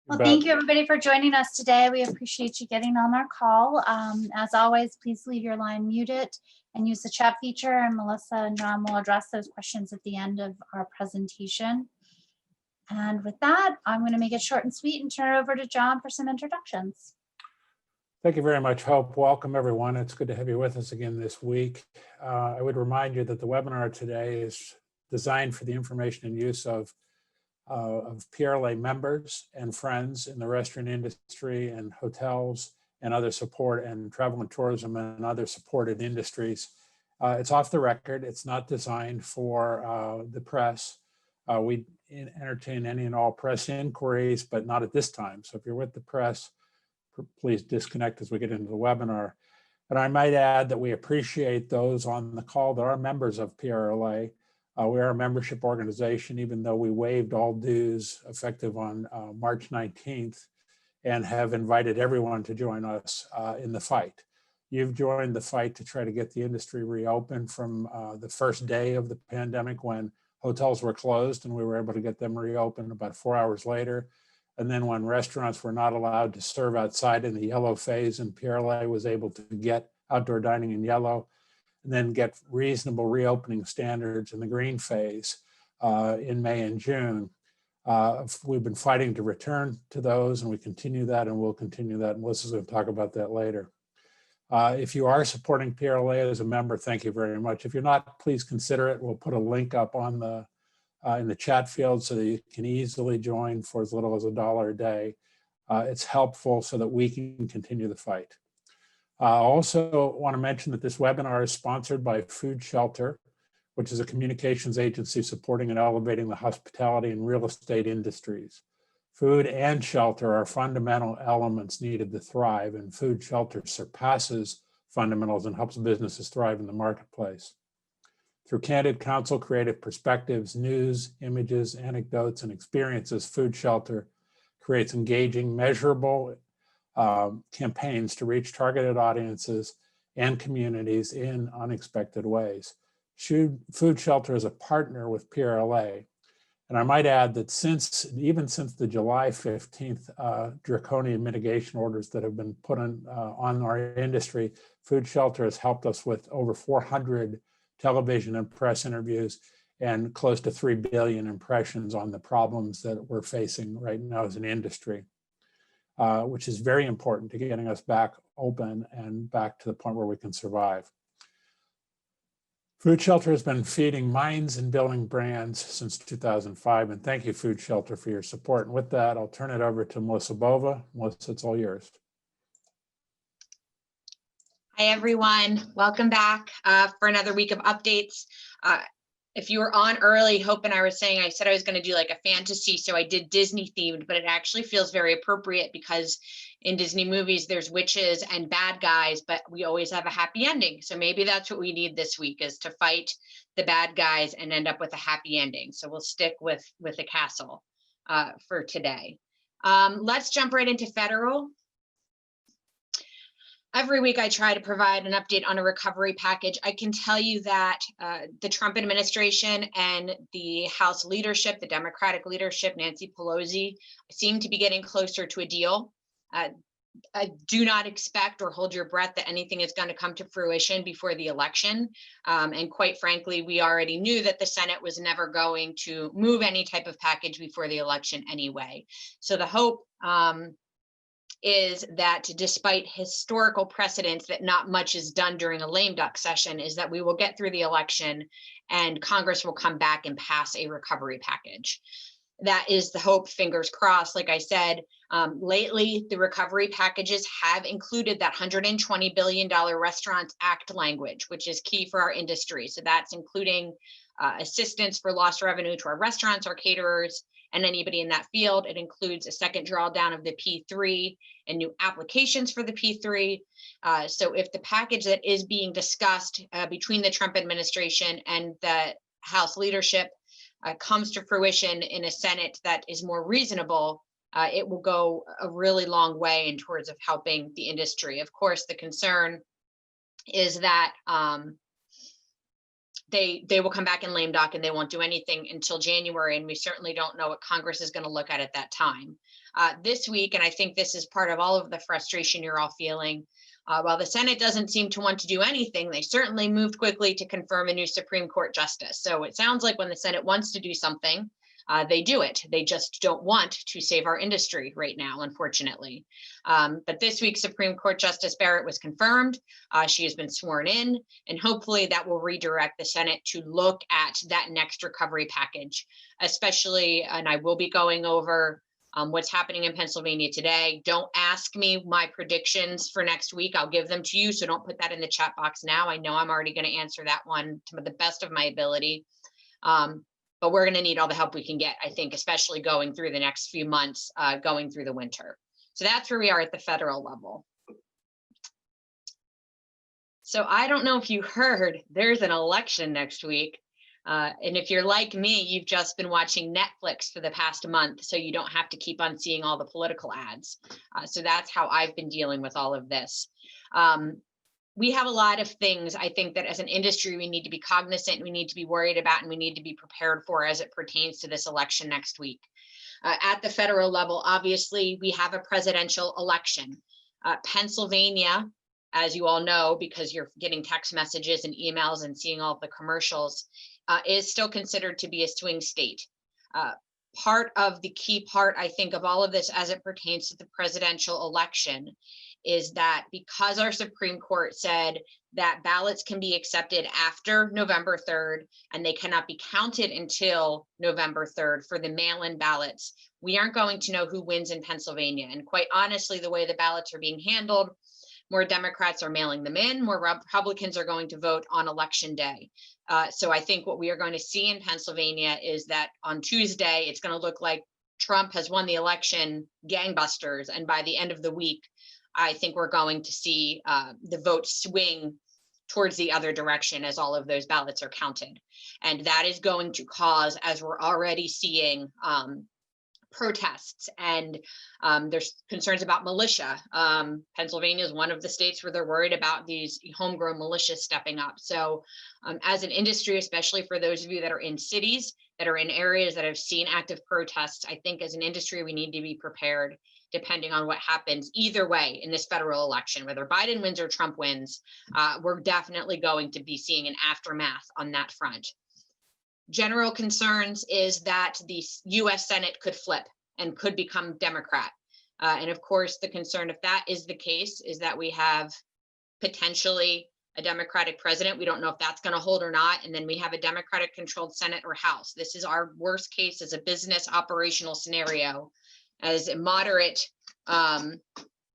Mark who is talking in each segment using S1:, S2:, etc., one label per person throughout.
S1: Well, thank you everybody for joining us today. We appreciate you getting on our call. As always, please leave your line muted and use the chat feature, and Melissa and John will address those questions at the end of our presentation. And with that, I'm going to make it short and sweet and turn it over to John for some introductions.
S2: Thank you very much, Hope. Welcome, everyone. It's good to have you with us again this week. I would remind you that the webinar today is designed for the information and use of PRLA members and friends in the restaurant industry and hotels and other support and travel and tourism and other supported industries. It's off the record. It's not designed for the press. We entertain any and all press inquiries, but not at this time. So if you're with the press, please disconnect as we get into the webinar. And I might add that we appreciate those on the call that are members of PRLA. We are a membership organization, even though we waived all dues effective on March 19th and have invited everyone to join us in the fight. You've joined the fight to try to get the industry reopened from the first day of the pandemic when hotels were closed and we were able to get them reopened about 4 hours later. And then when restaurants were not allowed to serve outside in the yellow phase and PRLA was able to get outdoor dining in yellow, and then get reasonable reopening standards in the green phase in May and June. We've been fighting to return to those, and we continue that, and we'll continue that. And Melissa's going to talk about that later. If you are supporting PRLA as a member, thank you very much. If you're not, please consider it. We'll put a link up on the in the chat field so that you can easily join for as little as $1 a day. It's helpful so that we can continue the fight. I also want to mention that this webinar is sponsored by Food Shelter, which is a communications agency supporting and elevating the hospitality and real estate industries. Food and shelter are fundamental elements needed to thrive, and Food Shelter surpasses fundamentals and helps businesses thrive in the marketplace. Through candid counsel, creative perspectives, news, images, anecdotes, and experiences, Food Shelter creates engaging, measurable campaigns to reach targeted audiences and communities in unexpected ways. Food Shelter is a partner with PRLA. And I might add that even since the July 15th draconian mitigation orders that have been put on our industry, Food Shelter has helped us with over 400 television and press interviews and close to 3 billion impressions on the problems that we're facing right now as an industry. Which is very important to getting us back open and back to the point where we can survive. Food Shelter has been feeding minds and building brands since 2005, and thank you, Food Shelter, for your support. And with that, I'll turn it over to Melissa Bova. Melissa, it's all yours.
S3: Hi, everyone. Welcome back for another week of updates. If you were on early, Hope and I were saying, I said I was going to do like a fantasy, so I did Disney themed, but it actually feels very appropriate because in Disney movies, there's witches and bad guys, but we always have a happy ending. So maybe that's what we need this week, is to fight the bad guys and end up with a happy ending. So we'll stick with the castle for today. Let's jump right into federal. Every week I try to provide an update on a recovery package. I can tell you that the Trump administration and the House leadership, the Democratic leadership, Nancy Pelosi, seem to be getting closer to a deal. I do not expect or hold your breath that anything is going to come to fruition before the election. And quite frankly, we already knew that the Senate was never going to move any type of package before the election anyway. So the hope is that despite historical precedents that not much is done during a lame duck session, is that we will get through the election and Congress will come back and pass a recovery package. That is the hope, fingers crossed. Like I said, lately, the recovery packages have included that $120 billion Restaurants Act language, which is key for our industry. So that's including assistance for lost revenue to our restaurants, our caterers, and anybody in that field. It includes a second drawdown of the P3 and new applications for the P3. So if the package that is being discussed between the Trump administration and the House leadership comes to fruition in a Senate that is more reasonable, it will go a really long way in towards of helping the industry. Of course, the concern is that they will come back in lame duck and they won't do anything until January. And we certainly don't know what Congress is going to look at that time. This week, and I think this is part of all of the frustration you're all feeling, while the Senate doesn't seem to want to do anything, they certainly moved quickly to confirm a new Supreme Court justice. So it sounds like when the Senate wants to do something, they do it. They just don't want to save our industry right now, unfortunately. But this week, Supreme Court Justice Barrett was confirmed. She has been sworn in, and hopefully that will redirect the Senate to look at that next recovery package, especially, and I will be going over what's happening in Pennsylvania today. Don't ask me my predictions for next week. I'll give them to you, so don't put that in the chat box now. I know I'm already going to answer that one to the best of my ability. But we're going to need all the help we can get, I think, especially going through the next few months, going through the winter. So that's where we are at the federal level. So I don't know if you heard, there's an election next week. And if you're like me, you've just been watching Netflix for the past month, so you don't have to keep on seeing all the political ads. So that's how I've been dealing with all of this. We have a lot of things, I think, that as an industry, we need to be cognizant, we need to be worried about, and we need to be prepared for as it pertains to this election next week. At the federal level, obviously, we have a presidential election. Pennsylvania, as you all know, because you're getting text messages and emails and seeing all the commercials, is still considered to be a swing state. Part of the key part, I think, of all of this as it pertains to the presidential election is that because our Supreme Court said that ballots can be accepted after November 3rd and they cannot be counted until November 3rd for the mail-in ballots, we aren't going to know who wins in Pennsylvania. And quite honestly, the way the ballots are being handled, more Democrats are mailing them in, more Republicans are going to vote on election day. So I think what we are going to see in Pennsylvania is that on Tuesday, it's going to look like Trump has won the election gangbusters. And by the end of the week, I think we're going to see the vote swing towards the other direction as all of those ballots are counted. And that is going to cause, as we're already seeing, protests, and there's concerns about militia. Pennsylvania is one of the states where they're worried about these homegrown militias stepping up. So as an industry, especially for those of you that are in cities, that are in areas that have seen active protests, I think as an industry, we need to be prepared depending on what happens either way in this federal election, whether Biden wins or Trump wins. We're definitely going to be seeing an aftermath on that front. General concerns is that the US Senate could flip and could become Democrat. And of course, the concern, if that is the case, is that we have potentially a Democratic president. We don't know if that's going to hold or not. And then we have a Democratic controlled Senate or House. This is our worst case as a business operational scenario. As a moderate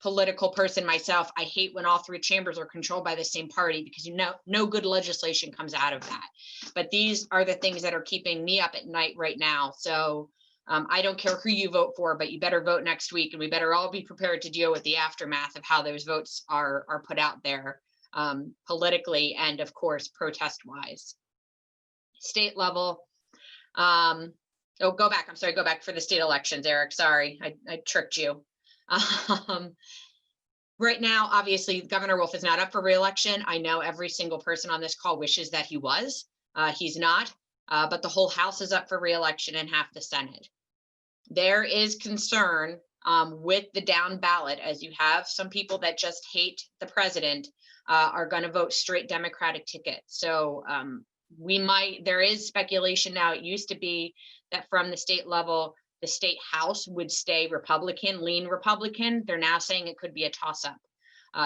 S3: political person myself, I hate when all three chambers are controlled by the same party, because no good legislation comes out of that. But these are the things that are keeping me up at night right now. So I don't care who you vote for, but you better vote next week, and we better all be prepared to deal with the aftermath of how those votes are put out there politically and, of course, protest wise. State level. Oh, go back. I'm sorry. Go back for the state elections, Eric. Sorry, I tricked you. Right now, obviously, Governor Wolf is not up for re-election. I know every single person on this call wishes that he was. He's not, but the whole House is up for re-election and half the Senate. There is concern with the down ballot, as you have some people that just hate the president are going to vote straight Democratic ticket. So there is speculation now. It used to be that from the state level, the state House would stay Republican, lean Republican. They're now saying it could be a toss-up.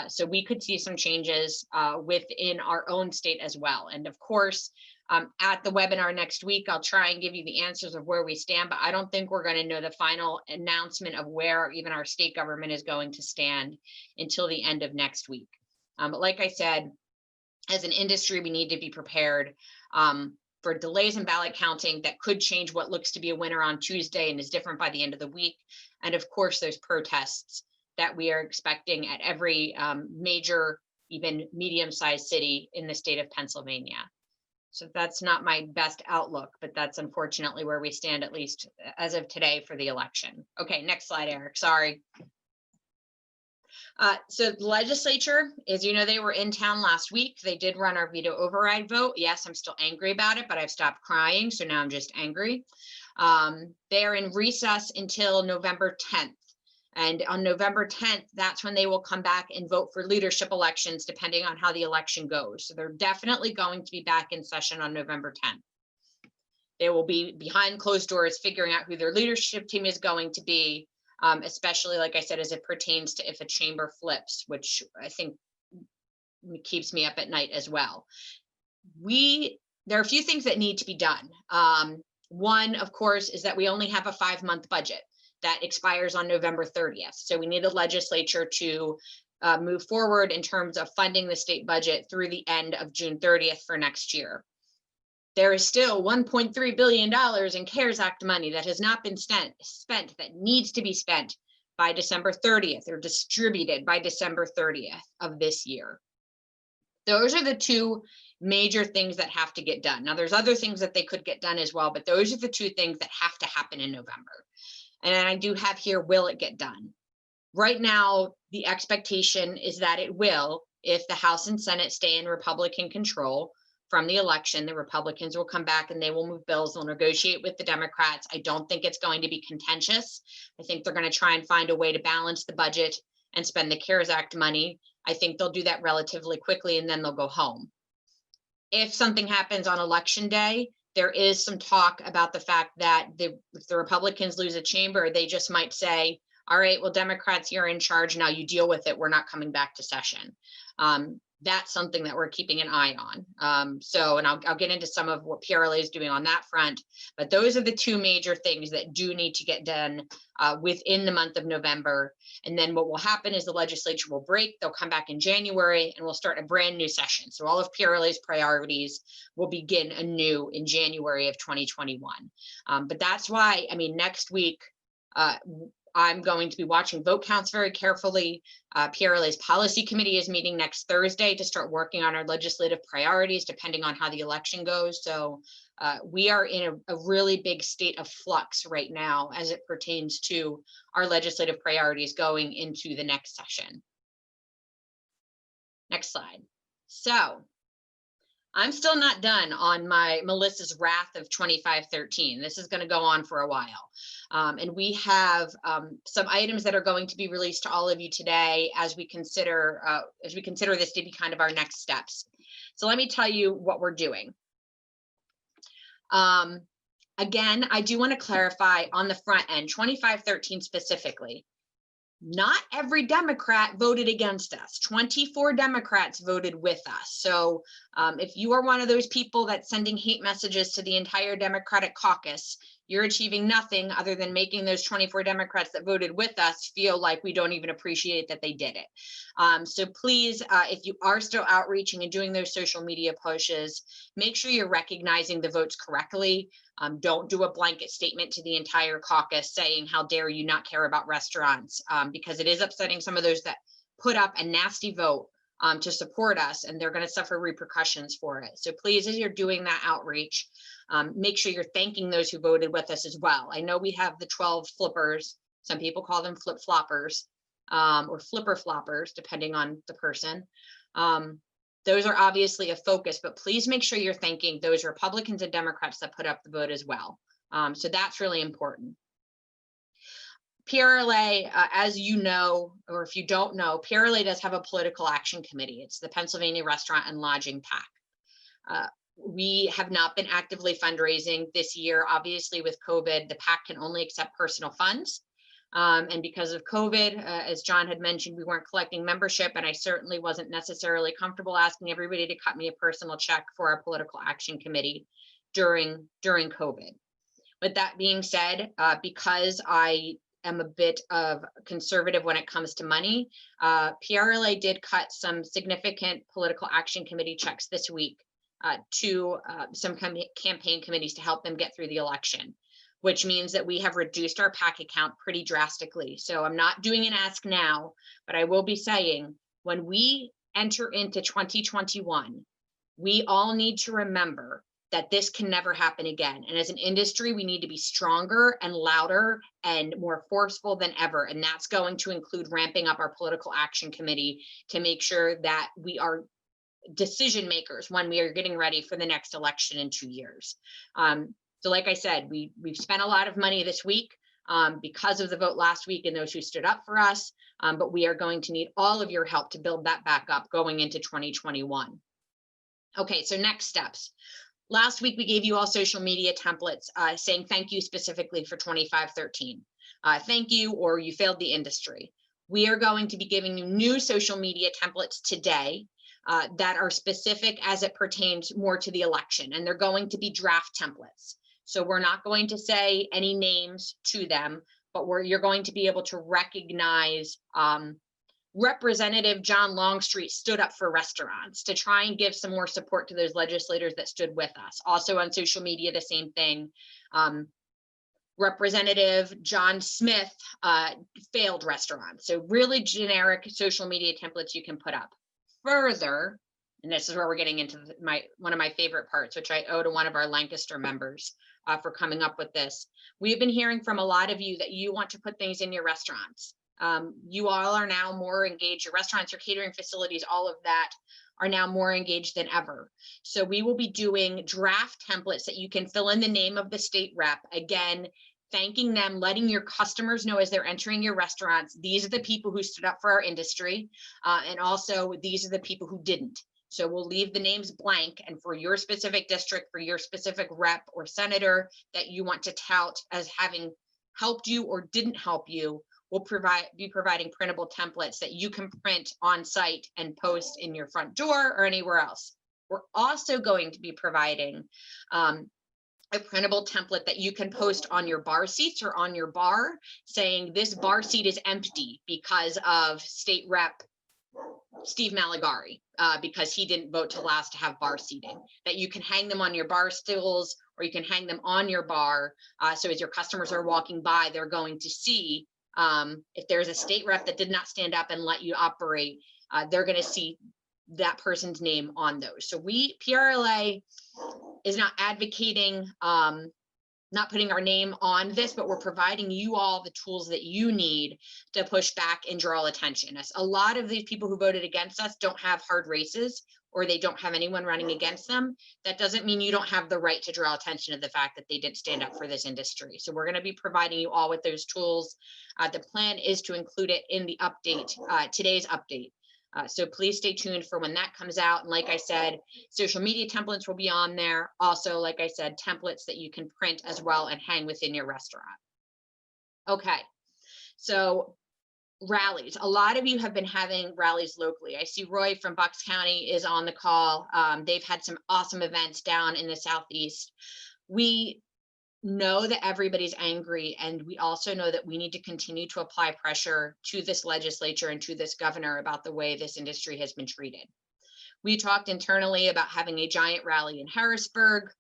S3: So we could see some changes within our own state as well. And of course, at the webinar next week, I'll try and give you the answers of where we stand, but I don't think we're going to know the final announcement of where even our state government is going to stand until the end of next week. But like I said, as an industry, we need to be prepared for delays in ballot counting that could change what looks to be a winner on Tuesday and is different by the end of the week. And of course, those protests that we are expecting at every major, even medium-sized city in the state of Pennsylvania. So that's not my best outlook, but that's unfortunately where we stand, at least as of today, for the election. Okay, next slide, Eric, sorry. So the legislature, as you know, they were in town last week. They did run our veto override vote. Yes, I'm still angry about it, but I've stopped crying. So now I'm just angry. They are in recess until November 10th. And on November 10th, that's when they will come back and vote for leadership elections, depending on how the election goes. So they're definitely going to be back in session on November 10th. They will be behind closed doors, figuring out who their leadership team is going to be, especially, like I said, as it pertains to if a chamber flips, which I think keeps me up at night as well. There are a few things that need to be done. One, of course, is that we only have a 5-month budget that expires on November 30th. So we need the legislature to move forward in terms of funding the state budget through the end of June 30th for next year. There is still $1.3 billion in CARES Act money that has not been spent that needs to be spent by December 30th or distributed by December 30th of this year. Those are the two major things that have to get done. Now, there's other things that they could get done as well, but those are the two things that have to happen in November. And I do have here, will it get done? Right now, the expectation is that it will, if the House and Senate stay in Republican control from the election. The Republicans will come back and they will move bills. They'll negotiate with the Democrats. I don't think it's going to be contentious. I think they're going to try and find a way to balance the budget and spend the CARES Act money. I think they'll do that relatively quickly and then they'll go home. If something happens on election day, there is some talk about the fact that if the Republicans lose a chamber, they just might say, all right, well, Democrats, you're in charge now, you deal with it. We're not coming back to session. That's something that we're keeping an eye on. And I'll get into some of what PRLA is doing on that front, but those are the two major things that do need to get done within the month of November. And then what will happen is the legislature will break, they'll come back in January and we'll start a brand new session. So all of PRLA's priorities will begin anew in January of 2021. But that's why, I mean, next week, I'm going to be watching vote counts very carefully. PRLA's policy committee is meeting next Thursday to start working on our legislative priorities, depending on how the election goes. So we are in a really big state of flux right now as it pertains to our legislative priorities going into the next session. Next slide. So I'm still not done on my Melissa's wrath of 2513. This is going to go on for a while. And we have some items that are going to be released to all of you today as we consider this to be kind of our next steps. So let me tell you what we're doing. Again, I do want to clarify on the front end, 2513 specifically. Not every Democrat voted against us. 24 Democrats voted with us. So if you are one of those people that's sending hate messages to the entire Democratic caucus, you're achieving nothing other than making those 24 Democrats that voted with us feel like we don't even appreciate that they did it. So please, if you are still outreaching and doing those social media pushes, make sure you're recognizing the votes correctly. Don't do a blanket statement to the entire caucus saying, how dare you not care about restaurants, because it is upsetting some of those that put up a nasty vote to support us, and they're going to suffer repercussions for it. So please, as you're doing that outreach, make sure you're thanking those who voted with us as well. I know we have the 12 flippers. Some people call them flip floppers or flipper floppers, depending on the person. Those are obviously a focus, but please make sure you're thanking those Republicans and Democrats that put up the vote as well. So that's really important. PRLA, as you know, or if you don't know, PRLA does have a political action committee. It's the Pennsylvania Restaurant and Lodging PAC. We have not been actively fundraising this year. Obviously, with COVID, the PAC can only accept personal funds. And because of COVID, as John had mentioned, we weren't collecting membership, and I certainly wasn't necessarily comfortable asking everybody to cut me a personal check for our political action committee during COVID. With that being said, because I am a bit of conservative when it comes to money, PRLA did cut some significant political action committee checks this week to some campaign committees to help them get through the election, which means that we have reduced our PAC account pretty drastically. So I'm not doing an ask now, but I will be saying when we enter into 2021, we all need to remember that this can never happen again. And as an industry, we need to be stronger and louder and more forceful than ever. And that's going to include ramping up our political action committee to make sure that we are decision makers when we are getting ready for the next election in 2 years. So like I said, we've spent a lot of money this week because of the vote last week and those who stood up for us, but we are going to need all of your help to build that back up going into 2021. Okay, so next steps. Last week, we gave you all social media templates saying thank you specifically for 2513. Thank you, or you failed the industry. We are going to be giving you new social media templates today that are specific as it pertains more to the election, and they're going to be draft templates. So we're not going to say any names to them, but you're going to be able to recognize Representative John Longstreet stood up for restaurants to try and give some more support to those legislators that stood with us. Also on social media, the same thing. Representative John Smith failed restaurants. So really generic social media templates you can put up. Further, and this is where we're getting into one of my favorite parts, which I owe to one of our Lancaster members for coming up with this. We've been hearing from a lot of you that you want to put things in your restaurants. You all are now more engaged. Your restaurants, your catering facilities, all of that are now more engaged than ever. So we will be doing draft templates that you can fill in the name of the state rep. Again, thanking them, letting your customers know as they're entering your restaurants, these are the people who stood up for our industry. And also these are the people who didn't. So we'll leave the names blank, and for your specific district, for your specific rep or senator that you want to tout as having helped you or didn't help you, we'll be providing printable templates that you can print on site and post in your front door or anywhere else. We're also going to be providing a printable template that you can post on your bar seats or on your bar saying this bar seat is empty because of state rep Steve Maligari, because he didn't vote to last to have bar seating, that you can hang them on your bar stools or you can hang them on your bar. So as your customers are walking by, they're going to see if there's a state rep that did not stand up and let you operate, they're going to see that person's name on those. So PRLA is not advocating, not putting our name on this, but we're providing you all the tools that you need to push back and draw attention. As a lot of these people who voted against us don't have hard races, or they don't have anyone running against them. That doesn't mean you don't have the right to draw attention to the fact that they didn't stand up for this industry. So we're going to be providing you all with those tools. The plan is to include it in the update, today's update. So please stay tuned for when that comes out. And like I said, social media templates will be on there. Also, like I said, templates that you can print as well and hang within your restaurant. Okay, so rallies. A lot of you have been having rallies locally. I see Roy from Bucks County is on the call. They've had some awesome events down in the Southeast. We know that everybody's angry, and we also know that we need to continue to apply pressure to this legislature and to this governor about the way this industry has been treated. We talked internally about having a giant rally in Harrisburg.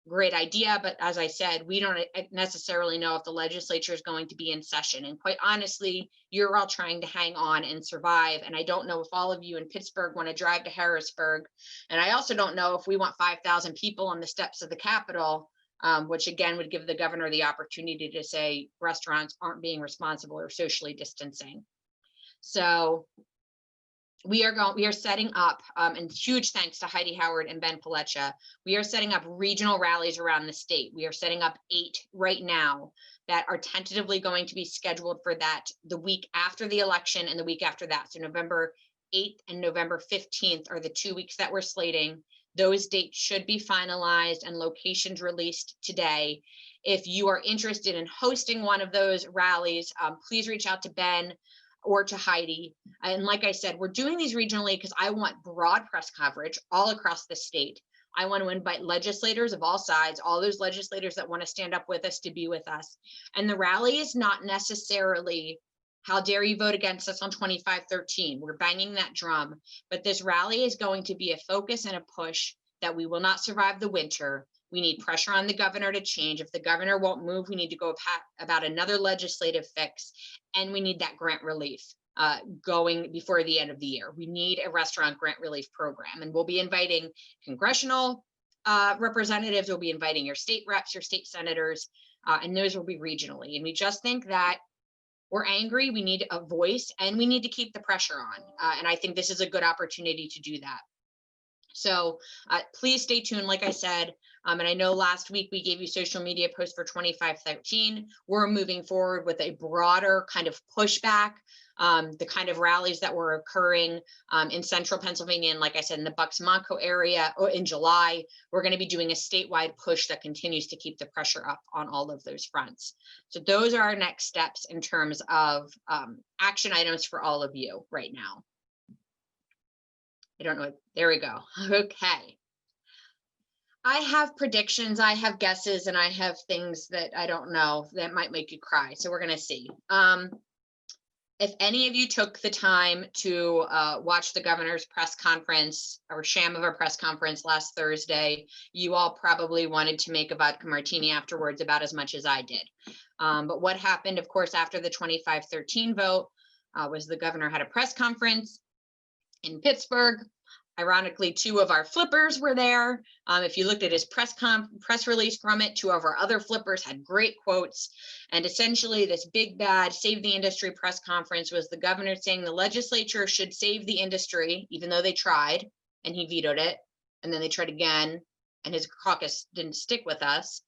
S3: Great idea, but as I said, we don't necessarily know if the legislature is going to be in session. And quite honestly, you're all trying to hang on and survive. And I don't know if all of you in Pittsburgh want to drive to Harrisburg. And I also don't know if we want 5,000 people on the steps of the Capitol, which again would give the governor the opportunity to say restaurants aren't being responsible or socially distancing. So we are setting up, and huge thanks to Heidi Howard and Ben Palecha, we are setting up regional rallies around the state. We are setting up 8 right now that are tentatively going to be scheduled for that the week after the election and the week after that. So November 8th and November 15th are the 2 weeks that we're slating. Those dates should be finalized and locations released today. If you are interested in hosting one of those rallies, please reach out to Ben or to Heidi. And like I said, we're doing these regionally because I want broad press coverage all across the state. I want to invite legislators of all sides, all those legislators that want to stand up with us to be with us. And the rally is not necessarily, how dare you vote against us on 2513? We're banging that drum, but this rally is going to be a focus and a push that we will not survive the winter. We need pressure on the governor to change. If the governor won't move, we need to go about another legislative fix, and we need that grant relief going before the end of the year. We need a restaurant grant relief program, and we'll be inviting congressional representatives will be inviting your state reps, your state senators, and those will be regionally. And we just think that we're angry, we need a voice, and we need to keep the pressure on. And I think this is a good opportunity to do that. So please stay tuned, like I said. And I know last week we gave you social media posts for 2513. We're moving forward with a broader kind of pushback, the kind of rallies that were occurring in central Pennsylvania. And like I said, in the Bucks-Montco area in July, we're going to be doing a statewide push that continues to keep the pressure up on all of those fronts. So those are our next steps in terms of action items for all of you right now. I don't know. There we go. Okay. I have predictions, I have guesses, and I have things that I don't know that might make you cry. So we're going to see. If any of you took the time to watch the governor's press conference or sham of a press conference last Thursday, you all probably wanted to make a vodka martini afterwards about as much as I did. But what happened, of course, after the 2513 vote was the governor had a press conference in Pittsburgh. Ironically, 2 of our flippers were there. If you looked at his press release from it, 2 of our other flippers had great quotes. And essentially, this big bad save the industry press conference was the governor saying the legislature should save the industry, even though they tried, and he vetoed it. And then they tried again, and his caucus didn't stick with us.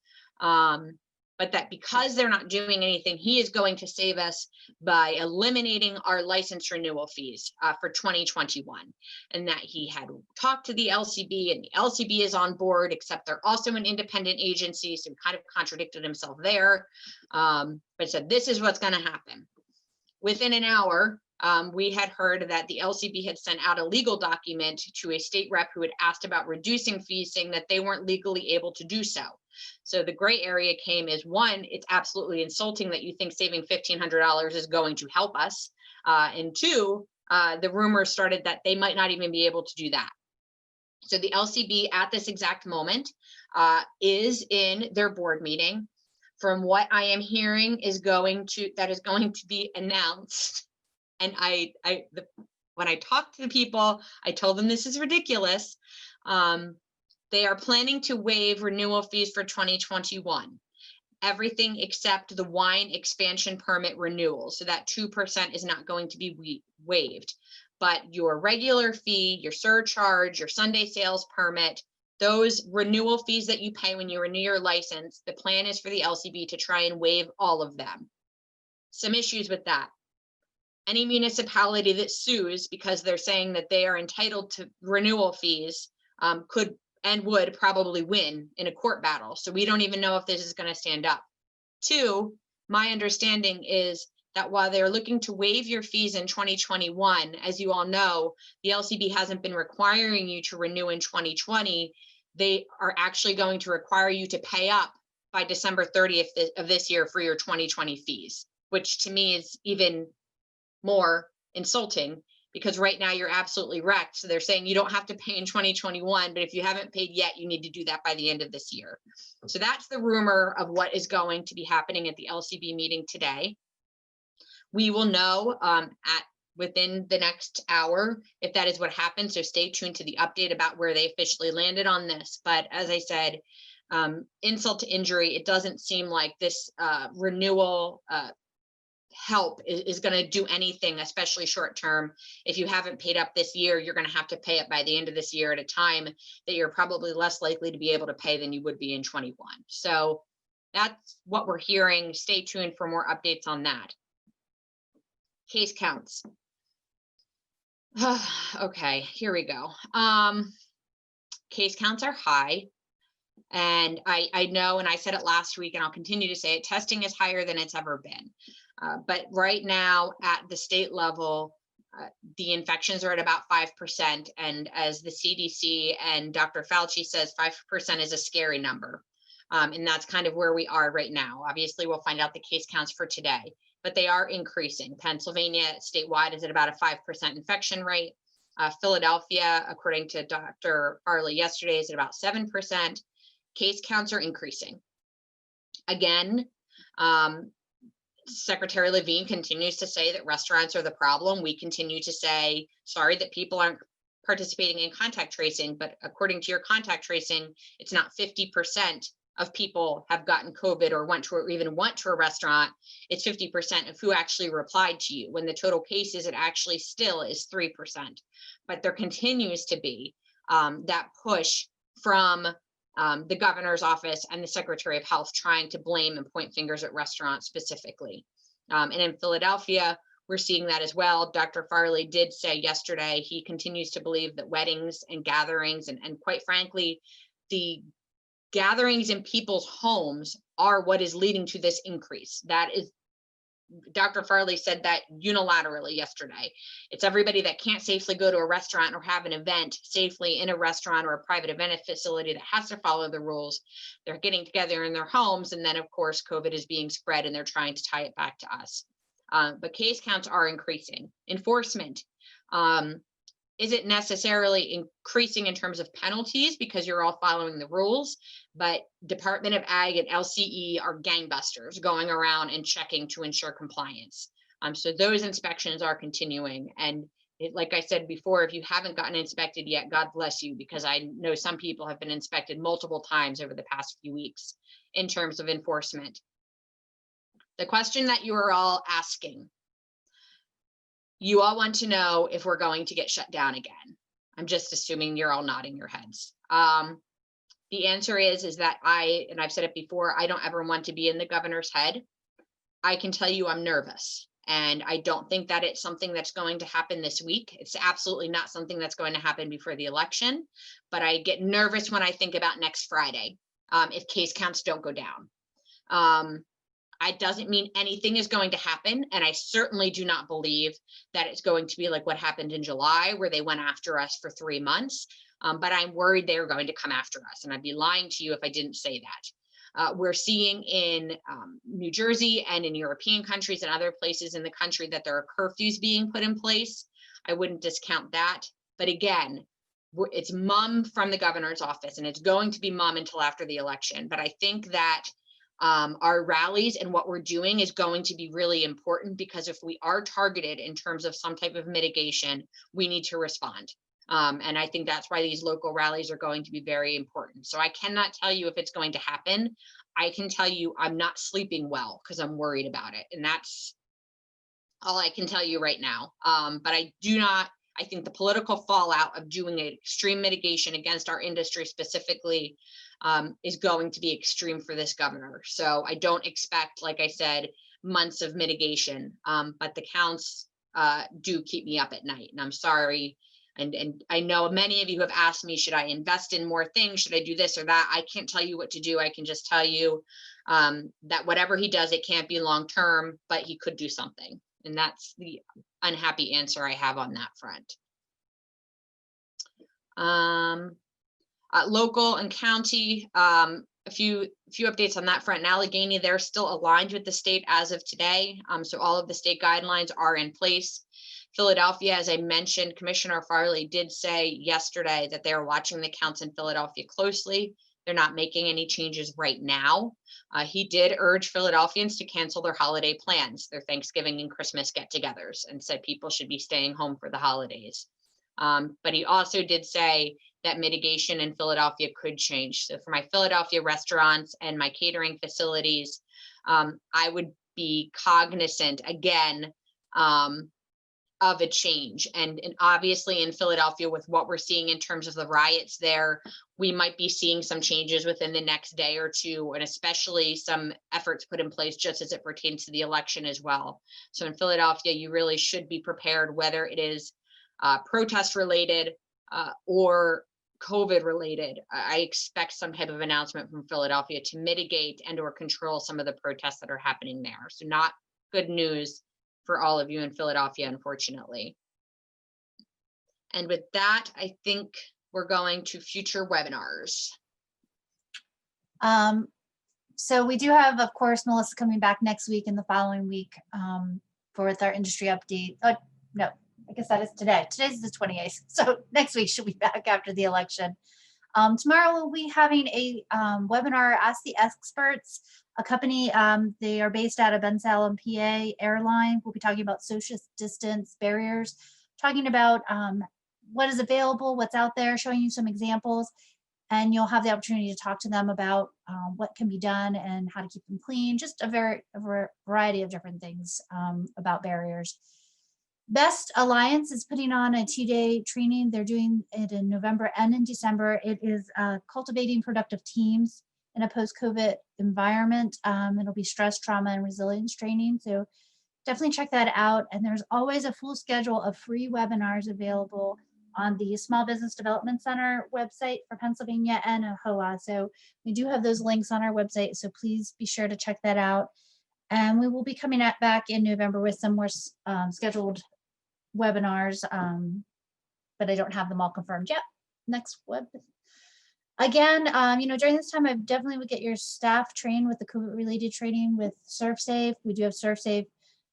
S3: But that because they're not doing anything, he is going to save us by eliminating our license renewal fees for 2021. And that he had talked to the LCB, and the LCB is on board, except they're also an independent agency, so he kind of contradicted himself there, but said this is what's going to happen. Within an hour, we had heard that the LCB had sent out a legal document to a state rep who had asked about reducing fees, saying that they weren't legally able to do so. So the gray area came is, 1, it's absolutely insulting that you think saving $1,500 is going to help us. And 2, the rumors started that they might not even be able to do that. So the LCB at this exact moment is in their board meeting. From what I am hearing is going to be announced. And when I talked to the people, I told them this is ridiculous. They are planning to waive renewal fees for 2021. Everything except the wine expansion permit renewal. So that 2% is not going to be waived. But your regular fee, your surcharge, your Sunday sales permit, those renewal fees that you pay when you renew your license, the plan is for the LCB to try and waive all of them. Some issues with that. Any municipality that sues because they're saying that they are entitled to renewal fees could and would probably win in a court battle. So we don't even know if this is going to stand up. 2, my understanding is that while they're looking to waive your fees in 2021, as you all know, the LCB hasn't been requiring you to renew in 2020. They are actually going to require you to pay up by December 30th of this year for your 2020 fees, which to me is even more insulting, because right now you're absolutely wrecked. So they're saying you don't have to pay in 2021, but if you haven't paid yet, you need to do that by the end of this year. So that's the rumor of what is going to be happening at the LCB meeting today. We will know within the next hour if that is what happens. So stay tuned to the update about where they officially landed on this. But as I said, insult to injury, it doesn't seem like this renewal help is going to do anything, especially short term. If you haven't paid up this year, you're going to have to pay it by the end of this year at a time that you're probably less likely to be able to pay than you would be in 21. So that's what we're hearing. Stay tuned for more updates on that. Case counts. Okay, here we go. Case counts are high. And I know, and I said it last week, and I'll continue to say it, testing is higher than it's ever been. But right now at the state level, the infections are at about 5%. And as the CDC and Dr. Fauci says, 5% is a scary number. And that's kind of where we are right now. Obviously, we'll find out the case counts for today, but they are increasing. Pennsylvania statewide is at about a 5% infection rate. Philadelphia, according to Dr. PRLA yesterday, is at about 7%. Case counts are increasing. Again, Secretary Levine continues to say that restaurants are the problem. We continue to say, sorry that people aren't participating in contact tracing, but according to your contact tracing, it's not 50% of people have gotten COVID or went to or even went to a restaurant. It's 50% of who actually replied to you. When the total cases, it actually still is 3%. But there continues to be that push from the governor's office and the Secretary of Health trying to blame and point fingers at restaurants specifically. And in Philadelphia, we're seeing that as well. Dr. Farley did say yesterday he continues to believe that weddings and gatherings and quite frankly, the gatherings in people's homes are what is leading to this increase. That is, Dr. Farley said that unilaterally yesterday. It's everybody that can't safely go to a restaurant or have an event safely in a restaurant or a private event facility that has to follow the rules. They're getting together in their homes. And then of course, COVID is being spread and they're trying to tie it back to us. But case counts are increasing. Enforcement isn't necessarily increasing in terms of penalties because you're all following the rules, but Department of Ag and LCE are gangbusters going around and checking to ensure compliance. So those inspections are continuing. And like I said before, if you haven't gotten inspected yet, God bless you, because I know some people have been inspected multiple times over the past few weeks in terms of enforcement. The question that you are all asking, you all want to know if we're going to get shut down again. I'm just assuming you're all nodding your heads. The answer is that and I've said it before, I don't ever want to be in the governor's head. I can tell you I'm nervous, and I don't think that it's something that's going to happen this week. It's absolutely not something that's going to happen before the election, but I get nervous when I think about next Friday if case counts don't go down. It doesn't mean anything is going to happen. And I certainly do not believe that it's going to be like what happened in July, where they went after us for 3 months. But I'm worried they are going to come after us. And I'd be lying to you if I didn't say that. We're seeing in New Jersey and in European countries and other places in the country that there are curfews being put in place. I wouldn't discount that. But again, it's mum from the governor's office, and it's going to be mum until after the election. But I think that our rallies and what we're doing is going to be really important, because if we are targeted in terms of some type of mitigation, we need to respond. And I think that's why these local rallies are going to be very important. So I cannot tell you if it's going to happen. I can tell you I'm not sleeping well because I'm worried about it. And that's all I can tell you right now. But I think the political fallout of doing an extreme mitigation against our industry specifically is going to be extreme for this governor. So I don't expect, like I said, months of mitigation, but the counts do keep me up at night, and I'm sorry. And I know many of you have asked me, should I invest in more things? Should I do this or that? I can't tell you what to do. I can just tell you that whatever he does, it can't be long-term, but he could do something. And that's the unhappy answer I have on that front. Local and county, a few updates on that front. In Allegheny, they're still aligned with the state as of today. So all of the state guidelines are in place. Philadelphia, as I mentioned, Commissioner Farley did say yesterday that they are watching the counts in Philadelphia closely. They're not making any changes right now. He did urge Philadelphians to cancel their holiday plans, their Thanksgiving and Christmas get-togethers, and said people should be staying home for the holidays. But he also did say that mitigation in Philadelphia could change. So for my Philadelphia restaurants and my catering facilities, I would be cognizant again of a change. And obviously in Philadelphia, with what we're seeing in terms of the riots there, we might be seeing some changes within the next day or two, and especially some efforts put in place just as it pertains to the election as well. So in Philadelphia, you really should be prepared, whether it is protest related or COVID related. I expect some type of announcement from Philadelphia to mitigate and or control some of the protests that are happening there. So not good news for all of you in Philadelphia, unfortunately. And with that, I think we're going to future webinars.
S1: So we do have, of course, Melissa coming back next week and the following week for our industry update. No, I guess that is today. Today's the 28th. So next week she'll be back after the election. Tomorrow we'll be having a webinar, Ask the Experts, a company, they are based out of Ben Salem, PA airline. We'll be talking about social distance barriers, talking about what is available, what's out there, showing you some examples, and you'll have the opportunity to talk to them about what can be done and how to keep them clean, just a variety of different things about barriers. Best Alliance is putting on a 2-day training. They're doing it in November and in December. It is cultivating productive teams in a post-COVID environment. It'll be stress, trauma, and resilience training. So definitely check that out. And there's always a full schedule of free webinars available on the Small Business Development Center website for Pennsylvania and AHOA. So we do have those links on our website. So please be sure to check that out. And we will be coming back in November with some more scheduled webinars, but I don't have them all confirmed yet. Next web. Again, during this time, I definitely would get your staff trained with the COVID-related training with ServSafe. We do have ServSafe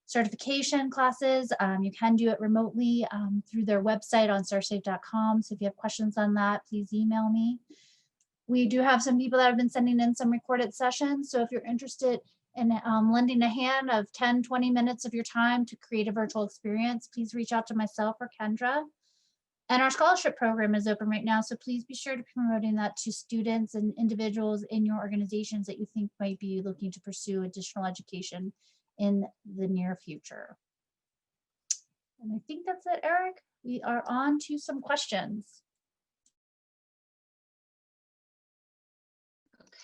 S1: certification classes. You can do it remotely through their website on servsafe.com. So if you have questions on that, please email me. We do have some people that have been sending in some recorded sessions. So if you're interested in lending a hand of 10, 20 minutes of your time to create a virtual experience, please reach out to myself or Kendra. And our scholarship program is open right now. So please be sure to be promoting that to students and individuals in your organizations that you think might be looking to pursue additional education in the near future. And I think that's it, Eric. We are on to some questions.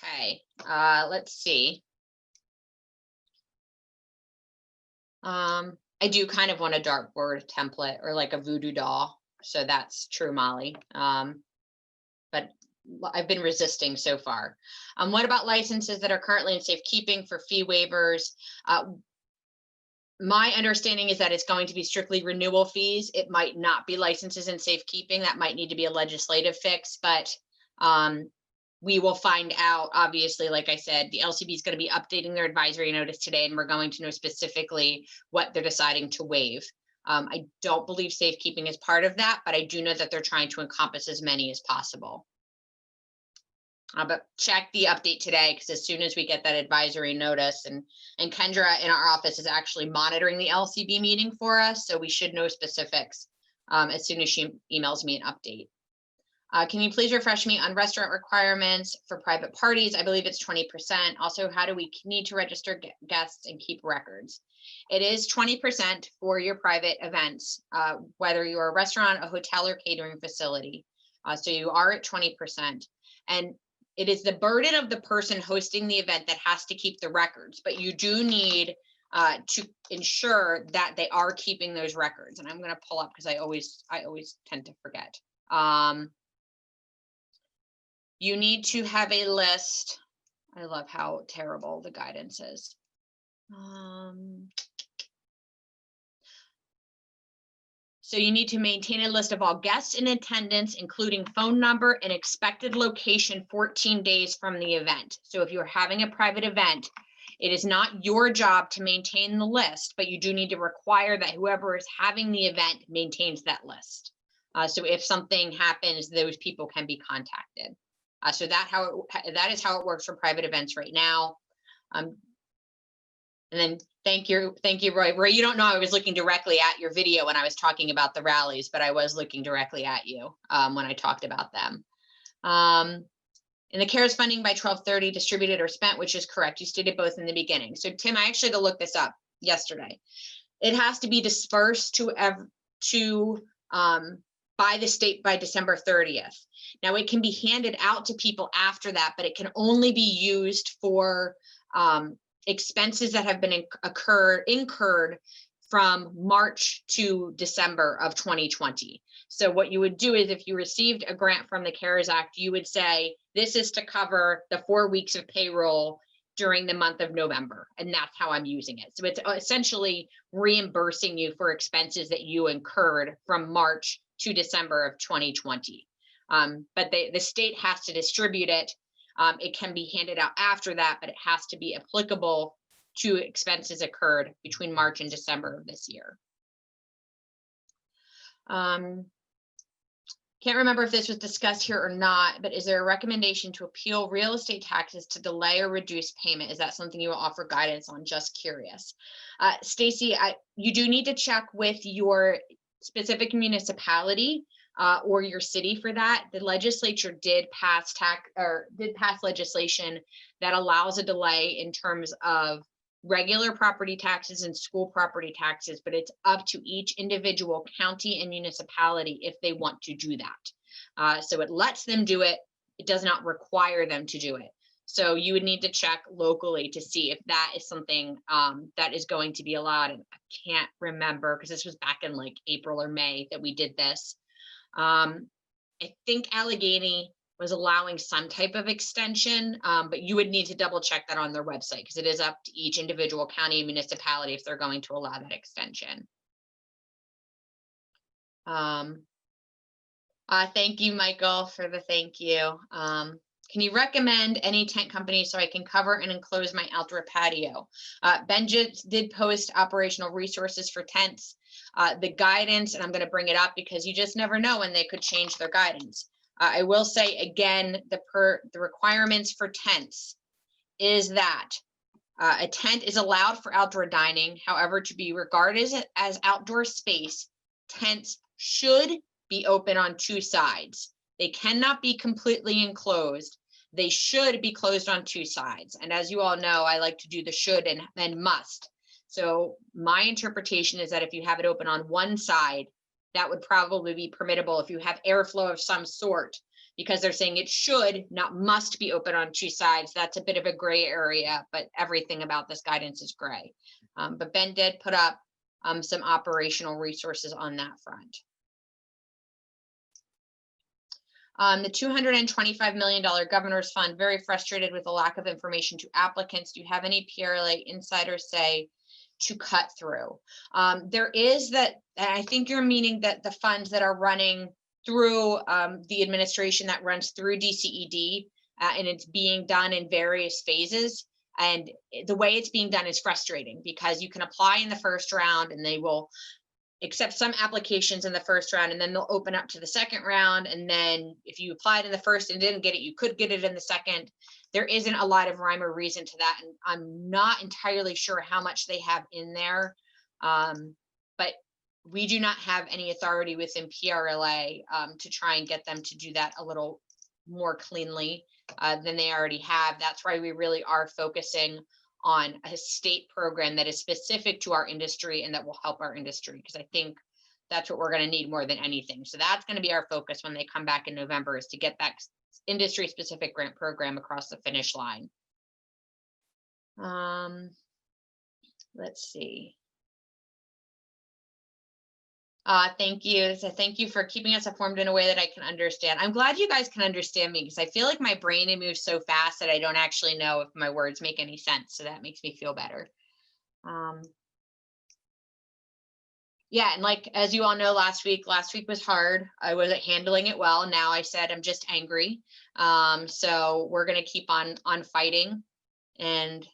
S3: Okay, let's see. I do kind of want a dartboard template or like a voodoo doll. So that's true, Molly. But I've been resisting so far. What about licenses that are currently in safekeeping for fee waivers? My understanding is that it's going to be strictly renewal fees. It might not be licenses in safekeeping. That might need to be a legislative fix, but we will find out. Obviously, like I said, the LCB is going to be updating their advisory notice today, and we're going to know specifically what they're deciding to waive. I don't believe safekeeping is part of that, but I do know that they're trying to encompass as many as possible. But check the update today, because as soon as we get that advisory notice, and Kendra in our office is actually monitoring the LCB meeting for us, so we should know specifics as soon as she emails me an update. Can you please refresh me on restaurant requirements for private parties? I believe it's 20%. Also, how do we need to register guests and keep records? It is 20% for your private events, whether you're a restaurant, a hotel, or catering facility. So you are at 20%. And it is the burden of the person hosting the event that has to keep the records, but you do need to ensure that they are keeping those records. And I'm going to pull up because I always tend to forget. You need to have a list. I love how terrible the guidance is. So you need to maintain a list of all guests in attendance, including phone number and expected location 14 days from the event. So if you're having a private event, it is not your job to maintain the list, but you do need to require that whoever is having the event maintains that list. So if something happens, those people can be contacted. So that is how it works for private events right now. And then thank you, Roy. Roy, you don't know I was looking directly at your video when I was talking about the rallies, but I was looking directly at you when I talked about them. And the CARES funding by 12/30 distributed or spent, which is correct. You stated both in the beginning. So Tim, I actually had to look this up yesterday. It has to be dispersed by the state by December 30th. Now it can be handed out to people after that, but it can only be used for expenses that have been incurred from March to December of 2020. So what you would do is if you received a grant from the CARES Act, you would say, this is to cover the 4 weeks of payroll during the month of November. And that's how I'm using it. So it's essentially reimbursing you for expenses that you incurred from March to December of 2020. But the state has to distribute it. It can be handed out after that, but it has to be applicable to expenses occurred between March and December of this year. Can't remember if this was discussed here or not, but is there a recommendation to appeal real estate taxes to delay or reduce payment? Is that something you will offer guidance on? Just curious. Stacy, you do need to check with your specific municipality or your city for that. The legislature did pass legislation that allows a delay in terms of regular property taxes and school property taxes, but it's up to each individual county and municipality if they want to do that. So it lets them do it. It does not require them to do it. So you would need to check locally to see if that is something that is going to be allowed. And I can't remember because this was back in like April or May that we did this. I think Allegheny was allowing some type of extension, but you would need to double check that on their website because it is up to each individual county and municipality if they're going to allow that extension. Thank you, Michael, for the thank you. Can you recommend any tent company so I can cover and enclose my outdoor patio? Ben did post operational resources for tents. The guidance, and I'm going to bring it up because you just never know when they could change their guidance. I will say again, the requirements for tents is that a tent is allowed for outdoor dining. However, to be regarded as outdoor space, tents should be open on two sides. They cannot be completely enclosed. They should be closed on two sides. And as you all know, I like to do the should and then must. So my interpretation is that if you have it open on one side, that would probably be permissible if you have airflow of some sort, because they're saying it should, not must, be open on two sides. That's a bit of a gray area, but everything about this guidance is gray. But Ben did put up some operational resources on that front. The $225 million governor's fund, very frustrated with the lack of information to applicants. Do you have any PRLA insiders say to cut through? There is that, and I think you're meaning that the funds that are running through the administration that runs through DCED, and it's being done in various phases. And the way it's being done is frustrating because you can apply in the first round and they will accept some applications in the first round, and then they'll open up to the second round. And then if you applied in the first and didn't get it, you could get it in the second. There isn't a lot of rhyme or reason to that. And I'm not entirely sure how much they have in there. But we do not have any authority within PRLA to try and get them to do that a little more cleanly than they already have. That's why we really are focusing on a state program that is specific to our industry and that will help our industry, because I think that's what we're going to need more than anything. So that's going to be our focus when they come back in November, is to get that industry specific grant program across the finish line. Let's see. Thank you. So thank you for keeping us informed in a way that I can understand. I'm glad you guys can understand me, because I feel like my brain moves so fast that I don't actually know if my words make any sense. So that makes me feel better. Yeah, and like, as you all know, last week was hard. I wasn't handling it well. Now I said I'm just angry. So we're going to keep on fighting. And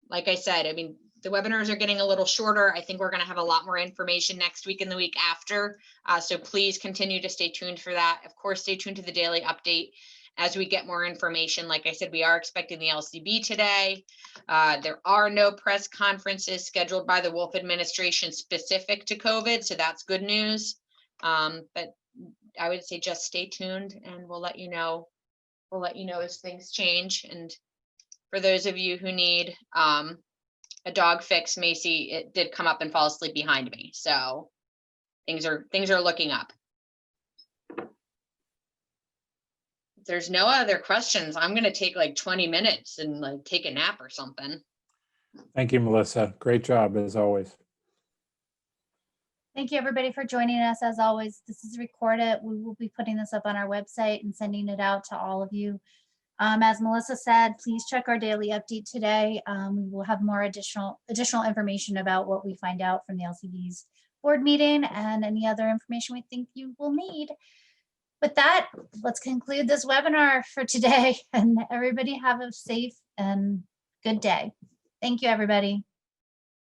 S3: like I said, I mean, the webinars are getting a little shorter. I think we're going to have a lot more information next week and the week after. So please continue to stay tuned for that. Of course, stay tuned to the daily update as we get more information. Like I said, we are expecting the LCB today. There are no press conferences scheduled by the Wolf administration specific to COVID. So that's good news. But I would say just stay tuned and we'll let you know. We'll let you know as things change. And for those of you who need a dog fix, Macy, it did come up and fall asleep behind me. So things are looking up. If there's no other questions, I'm going to take like 20 minutes and like take a nap or something.
S2: Thank you, Melissa. Great job as always.
S1: Thank you, everybody, for joining us. As always, this is recorded. We will be putting this up on our website and sending it out to all of you. As Melissa said, please check our daily update today. We will have more additional information about what we find out from the LCB's board meeting and any other information we think you will need. With that, let's conclude this webinar for today, and everybody have a safe and good day. Thank you, everybody.